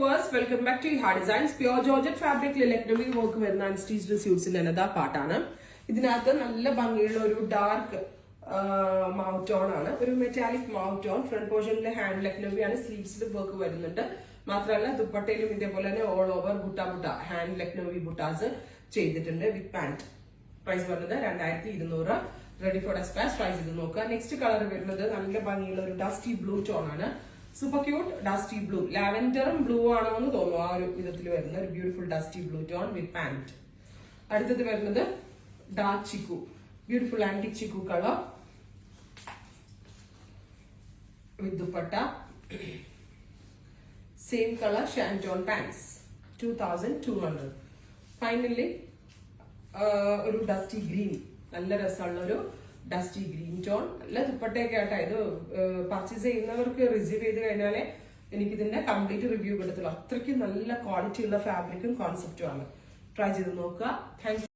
viewers, welcome back to Ihar Designs. Pure Georgette fabric Lucknowi work വരുന്ന unstitched സ്യൂട്ട്സിന്റെ അനദാ പാർട്ടാണ്. ഇതിനകത്ത് നല്ല ഭംഗിയുള്ള ഒരു ഡാർക്ക് മൗത്ത് ഓൺ ആണ്, ഒരു മെറ്റാലിക് മൗത്ത് ഓൺ. ഫ്രണ്ട് പോർഷനിലെ ഹാൻഡ് ലക്നവിയാണ്, സ്ലീവ്സിൽ വർക്ക് വരുന്നുണ്ട്. മാത്രമല്ല ദുപ്പട്ടയിലും ഇതേപോലെ തന്നെ all over butta hand Lucknowi buttas ചെയ്തിട്ടുണ്ട് വിത്ത് പാന്റ്. പ്രൈസ് വരുന്നത് 2200. Ready for dispatch. പ്രൈസ് ഇത് നോക്കുക. നെക്സ്റ്റ് കളർ വരുന്നത് നല്ല ഭംഗിയുള്ള ഒരു ഡസ്റ്റി ബ്ലൂ ടോൺ ആണ്. സൂപ്പർ ക്യൂട്ട് ഡസ്റ്റി ബ്ലൂ, ലാവൻഡറും ബ്ലൂ ആണോ എന്ന് തോന്നുന്നു. ആ ഒരു വിധത്തിൽ വരുന്ന ഒരു beautiful dusty blue tone with pant. അടുത്തത് വരുന്നത് dark chikoo, beautiful antique chikoo colour with dupatta. Same colour shantoon pants, 2200. Finally ഒരു ഡസ്റ്റി ഗ്രീൻ, നല്ല രസമുള്ള ഒരു ഡസ്റ്റി ഗ്രീൻ ടോൺ. നല്ല ദുപ്പട്ടയൊക്കെ ആയിട്ടാ. ഇത് പർച്ചേസ് ചെയ്യുന്നവർക്ക് റിസീവ് ചെയ്ത് കഴിഞ്ഞാലേ എനിക്കിതിന്റെ കംപ്ലീറ്റ് റിവ്യൂ കിട്ടത്തുള്ളൂ. അത്രയ്ക്ക് നല്ല ക്വാളിറ്റി ഉള്ള ഫാബ്രിക്കും കോൺസെപ്റ്റും ആണ്. ട്രൈ ചെയ്ത് നോക്കുക. Thank you.